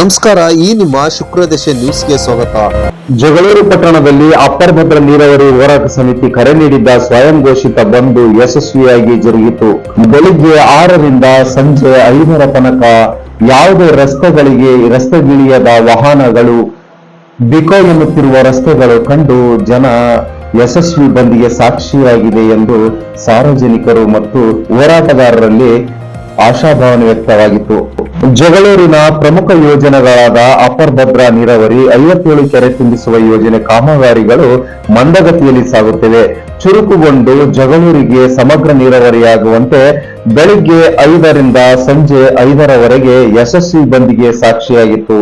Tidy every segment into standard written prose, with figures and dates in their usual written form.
ನಮಸ್ಕಾರ, ಈ ನಿಮ್ಮ ಶುಕ್ರದಶೆ ನ್ಯೂಸ್ಗೆ ಸ್ವಾಗತ. ಜಗಳೂರು ಪಟ್ಟಣದಲ್ಲಿ ಅಪ್ಪರ್ ಭದ್ರಾ ನೀರಾವರಿ ಹೋರಾಟ ಸಮಿತಿ ಕರೆ ನೀಡಿದ್ದ ಸ್ವಯಂ ಘೋಷಿತ ಬಂದ್ ಯಶಸ್ವಿಯಾಗಿ ಜರುಗಿತು. ಬೆಳಿಗ್ಗೆ 6ರಿಂದ ಸಂಜೆ 5ರ ತನಕ ಯಾವುದೇ ರಸ್ತೆಗಿಳಿಯದ ವಾಹನಗಳು, ಬಿಕೋ ಎನ್ನುತ್ತಿರುವ ರಸ್ತೆಗಳು ಕಂಡು ಜನ ಯಶಸ್ವಿ ಬಂದ್ಗೆ ಸಾಕ್ಷಿಯಾಗಿದೆ ಎಂದು ಸಾರ್ವಜನಿಕರು ಮತ್ತು ಹೋರಾಟಗಾರರಲ್ಲಿ ಆಶಾಭಾವನೆ ವ್ಯಕ್ತವಾಗಿತ್ತು. ಜಗಳೂರಿನ ಪ್ರಮುಖ ಯೋಜನೆಗಳಾದ ಅಪ್ಪರ್ ಭದ್ರಾ ನೀರಾವರಿ, 57 ಕೆರೆ ತುಂಬಿಸುವ ಯೋಜನೆ ಕಾಮಗಾರಿಗಳು ಮಂದಗತಿಯಲ್ಲಿ ಸಾಗುತ್ತಿವೆ. ಚುರುಕುಗೊಂಡು ಜಗಳೂರಿಗೆ ಸಮಗ್ರ ನೀರಾವರಿಯಾಗುವಂತೆ ಬೆಳಿಗ್ಗೆ 5ರಿಂದ ಸಂಜೆ 5ರವರೆಗೆ ಯಶಸ್ವಿ ಬಂದ್ಗೆ ಸಾಕ್ಷಿಯಾಗಿತ್ತು.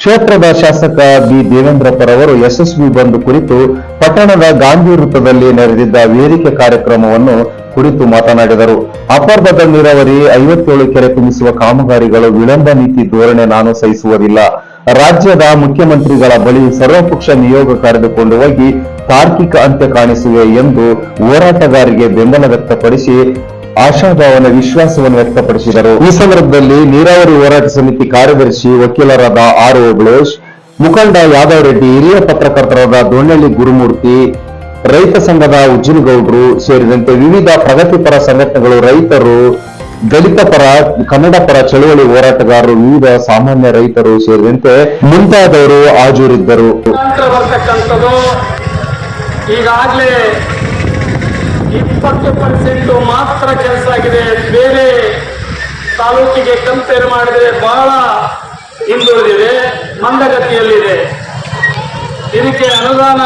ಕ್ಷೇತ್ರದ ಶಾಸಕ ಬಿ ದೇವೇಂದ್ರಪ್ಪರವರು ಯಶಸ್ವಿ ಬಂದ್ ಕುರಿತು ಪಟ್ಟಣದ ಗಾಂಧಿ ವೃತ್ತದಲ್ಲಿ ನಡೆದಿದ್ದ ವೇದಿಕೆ ಕಾರ್ಯಕ್ರಮವನ್ನು ಕುರಿತು ಮಾತನಾಡಿದರು. ಅಪ್ಪರ್ ಭದ್ರಾ ನೀರಾವರಿ 57 ಕೆರೆ ತುಂಬಿಸುವ ಕಾಮಗಾರಿಗಳು ವಿಳಂಬ ನೀತಿ ಧೋರಣೆ ನಾನು ಸಹಿಸುವುದಿಲ್ಲ. ರಾಜ್ಯದ ಮುಖ್ಯಮಂತ್ರಿಗಳ ಬಳಿ ಸರ್ವಪಕ್ಷ ನಿಯೋಗ ಕರೆದುಕೊಂಡು ಹೋಗಿ ತಾರ್ಕಿಕ ಅಂತ್ಯ ಕಾಣಿಸುವೆ ಎಂದು ಹೋರಾಟಗಾರರಿಗೆ ಬೆಂಬಲ ವ್ಯಕ್ತಪಡಿಸಿ ಆಶಾಭಾವನೆ ವಿಶ್ವಾಸವನ್ನು ವ್ಯಕ್ತಪಡಿಸಿದರು. ಈ ಸಂದರ್ಭದಲ್ಲಿ ನೀರಾವರಿ ಹೋರಾಟ ಸಮಿತಿ ಕಾರ್ಯದರ್ಶಿ ವಕೀಲರಾದ ಆರ್ ಓಬಳೇಶ್, ಮುಖಂಡ ಯಾದವ್ ರೆಡ್ಡಿ, ಹಿರಿಯ ಪತ್ರಕರ್ತರಾದ ದೊಣ್ಣಳ್ಳಿ ಗುರುಮೂರ್ತಿ, ರೈತ ಸಂಘದ ಉಜ್ಜಿನಗೌಡರು ಸೇರಿದಂತೆ ವಿವಿಧ ಪ್ರಗತಿಪರ ಸಂಘಟನೆಗಳು, ರೈತರು, ದಲಿತ ಪರ, ಕನ್ನಡ ಪರ ಚಳವಳಿ ಹೋರಾಟಗಾರರು, ವಿವಿಧ ಸಾಮಾನ್ಯ ರೈತರು ಸೇರಿದಂತೆ ಮುಂತಾದವರು ಹಾಜರಿದ್ದರು. ಈಗಾಗಲೇ 20% ಮಾತ್ರ ಕೆಲಸ ಆಗಿದೆ. ಬೇರೆ ತಾಲೂಕಿಗೆ ಕಂಪೇರ್ ಮಾಡಿದರೆ ಬಹಳ ಹಿಂದುಳಿದಿದೆ, ಮಂದಗತಿಯಲ್ಲಿದೆ. ಇದಕ್ಕೆ ಅನುದಾನ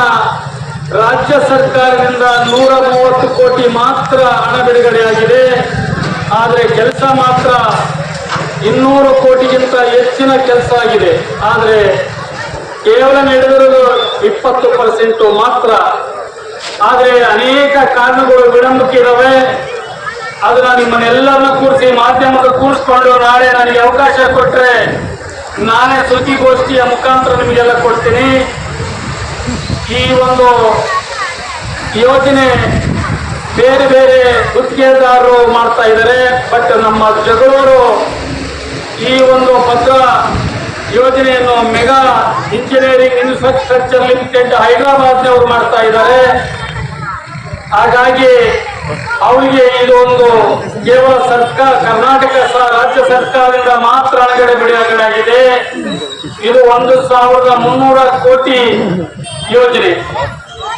ರಾಜ್ಯ ಸರ್ಕಾರದಿಂದ 130 ಕೋಟಿ ಮಾತ್ರ ಹಣ ಬಿಡುಗಡೆಯಾಗಿದೆ. ಆದರೆ ಕೆಲಸ ಮಾತ್ರ 200 ಕೋಟಿಗಿಂತ ಹೆಚ್ಚಿನ ಕೆಲಸ ಆಗಿದೆ. ಆದರೆ ಕೇವಲ ನಡೆದಿರೋದು 20% ಮಾತ್ರ. ಆದರೆ ಅನೇಕ ಕಾರಣಗಳು ವಿಳಂಬಕ್ಕೆ ಇದಾವೆ. ಅದನ್ನ ನಿಮ್ಮನ್ನೆಲ್ಲರನ್ನ ಕೂರಿಸಿ ಮಾಧ್ಯಮದ ಕೂರಿಸ್ಕೊಂಡು ನಾಳೆ ನನಗೆ ಅವಕಾಶ ಕೊಟ್ಟರೆ ನಾನೇ ಸುದ್ದಿಗೋಷ್ಠಿಯ ಮುಖಾಂತರ ನಿಮಗೆಲ್ಲ ಕೊಡ್ತೀನಿ. ಈ ಒಂದು ಯೋಜನೆ ಬೇರೆ ಬೇರೆ ಗುತ್ತಿಗೆದಾರರು ಮಾಡ್ತಾ ಇದ್ದಾರೆ. ಬಟ್ ನಮ್ಮ ಜಗಳೂರು ಈ ಒಂದು ಭದ್ರಾ ಯೋಜನೆಯನ್ನು ಮೆಗಾ ಇಂಜಿನಿಯರಿಂಗ್ ಇನ್ಫ್ರಾಸ್ಟ್ರಕ್ಚರ್ ಲಿಮಿಟೆಡ್ ಹೈದರಾಬಾದ್ನವರು ಮಾಡ್ತಾ ಇದ್ದಾರೆ. ಹಾಗಾಗಿ ಅವರಿಗೆ ಇದು ಒಂದು ಕೇವಲ ಕರ್ನಾಟಕ ರಾಜ್ಯ ಸರ್ಕಾರದಿಂದ ಮಾತ್ರ ಬಿಡುಗಡೆಯಾಗಿದೆ. ಇದು 1300 ಕೋಟಿ ಯೋಜನೆ.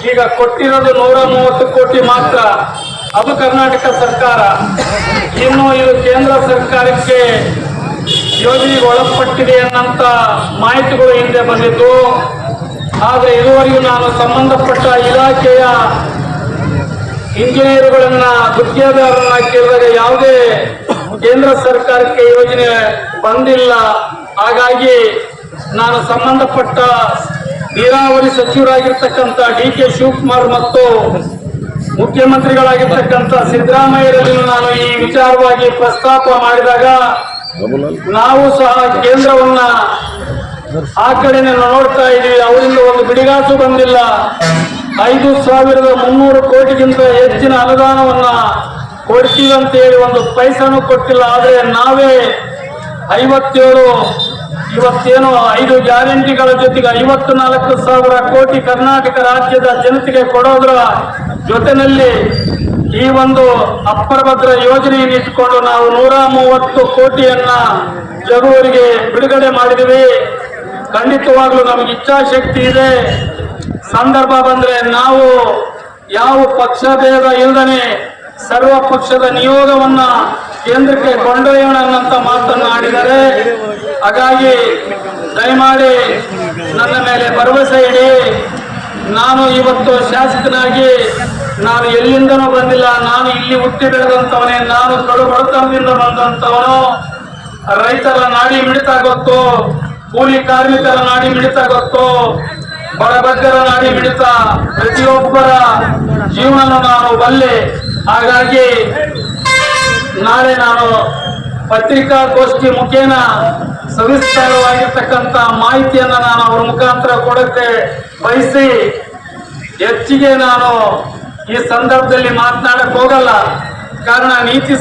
ಈಗ ಕೊಟ್ಟಿರೋದು 130 ಕೋಟಿ ಮಾತ್ರ. ಅದು ಕರ್ನಾಟಕ ಸರ್ಕಾರ. ಇನ್ನು ಇದು ಕೇಂದ್ರ ಸರ್ಕಾರಕ್ಕೆ ಯೋಜನೆಗೆ ಒಳಪಟ್ಟಿದೆ ಅನ್ನಂತ ಮಾಹಿತಿಗಳು ಹಿಂದೆ ಬಂದಿದ್ದು. ಆದರೆ ಇದುವರೆಗೂ ನಾನು ಸಂಬಂಧಪಟ್ಟ ಇಲಾಖೆಯ ಇಂಜಿನಿಯರ್ಗಳನ್ನ, ಗುತ್ತಿಗೆದಾರರನ್ನ ಕೇಳಿದಾಗ ಯಾವುದೇ ಕೇಂದ್ರ ಸರ್ಕಾರಕ್ಕೆ ಯೋಜನೆ ಬಂದಿಲ್ಲ. ಹಾಗಾಗಿ ನಾನು ಸಂಬಂಧಪಟ್ಟ ನೀರಾವರಿ ಸಚಿವರಾಗಿರ್ತಕ್ಕಂಥ DK ಶಿವಕುಮಾರ್ ಮತ್ತು ಮುಖ್ಯಮಂತ್ರಿಗಳಾಗಿರ್ತಕ್ಕಂಥ ಸಿದ್ದರಾಮಯ್ಯರಲ್ಲಿ ನಾನು ಈ ವಿಚಾರವಾಗಿ ಪ್ರಸ್ತಾಪ ಮಾಡಿದಾಗ ನಾವು ಸಹ ಕೇಂದ್ರವನ್ನ ಆ ಕಡೆನೆ ನೋಡ್ತಾ ಇದೀವಿ. ಅವರಿಂದ ಒಂದು ಬಿಡಿಗಾಸು ಬಂದಿಲ್ಲ. 5300 ಕೋಟಿಗಿಂತ ಹೆಚ್ಚಿನ ಅನುದಾನವನ್ನ ಕೊಡ್ತೀವಿ ಅಂತ ಹೇಳಿ ಒಂದು ಪೈಸಾನು ಕೊಟ್ಟಿಲ್ಲ. ಆದರೆ ನಾವೇ 57 ಇವತ್ತೇನು 5 ಗ್ಯಾರಂಟಿಗಳ ಜೊತೆಗೆ 54,000 ಕೋಟಿ ಕರ್ನಾಟಕ ರಾಜ್ಯದ ಜನತೆಗೆ ಕೊಡೋದ್ರ ಜೊತೆಯಲ್ಲಿ ಈ ಒಂದು ಅಪ್ಪರ್ ಭದ್ರಾ ಯೋಜನೆಯನ್ನು ಇಟ್ಕೊಂಡು ನಾವು 130 ಕೋಟಿಯನ್ನ ಜಗಳೂರಿಗೆ ಬಿಡುಗಡೆ ಮಾಡಿದ್ವಿ. ಖಂಡಿತವಾಗ್ಲೂ ನಮಗೆ ಇಚ್ಛಾಶಕ್ತಿ ಇದೆ. ಸಂದರ್ಭ ಬಂದ್ರೆ ನಾವು ಯಾವ ಪಕ್ಷ ಭೇದ ಇಲ್ಲದೆ ಸರ್ವ ಪಕ್ಷದ ನಿಯೋಗವನ್ನ ಕೇಂದ್ರಕ್ಕೆ ಕೊಂಡೊಯ್ಯೋಣ ಅನ್ನಂತ ಮಾತನ್ನು ಆಡಿದ್ದಾರೆ. ಹಾಗಾಗಿ ದಯಮಾಡಿ ನನ್ನ ಮೇಲೆ ಭರವಸೆ ಇಡಿ. ನಾನು ಇವತ್ತು ಶಾಸಕನಾಗಿ ನಾನು ಎಲ್ಲಿಂದನೂ ಬಂದಿಲ್ಲ. ನಾನು ಇಲ್ಲಿ ಹುಟ್ಟಿ ಬೆಳೆದಂಥವನೇ. ನಾನು ಕಡು ಬಡತನದಿಂದ ಬಂದಂಥವನು. ರೈತರ ನಾಡಿ ಮಿಡಿತ ಗೊತ್ತು, ಕೂಲಿ ಕಾರ್ಮಿಕರ ನಾಡಿ ಮಿಡಿತ ಗೊತ್ತು, ಬಡಬಗ್ಗರ ನಾಡಿ ಮಿಡಿತ, ಪ್ರತಿಯೊಬ್ಬರ ಜೀವನ ನಾನು ಬಲ್ಲೆ. ಹಾಗಾಗಿ ನಾಳೆ ನಾನು ಪತ್ರಿಕಾಗೋಷ್ಠಿ ಮುಖೇನ ಸವಿಸ್ತಾರವಾಗಿರ್ತಕ್ಕಂಥ ಮಾಹಿತಿಯನ್ನು ನಾನು ಅವರ ಮುಖಾಂತರ ಕೊಡಕ್ಕೆ ಬಯಸಿ ಹೆಚ್ಚಿಗೆ ನಾನು ಈ ಸಂದರ್ಭದಲ್ಲಿ ಮಾತನಾಡಕ್ಕೆ ಹೋಗಲ್ಲ. ಕಾರಣ ನೀತಿ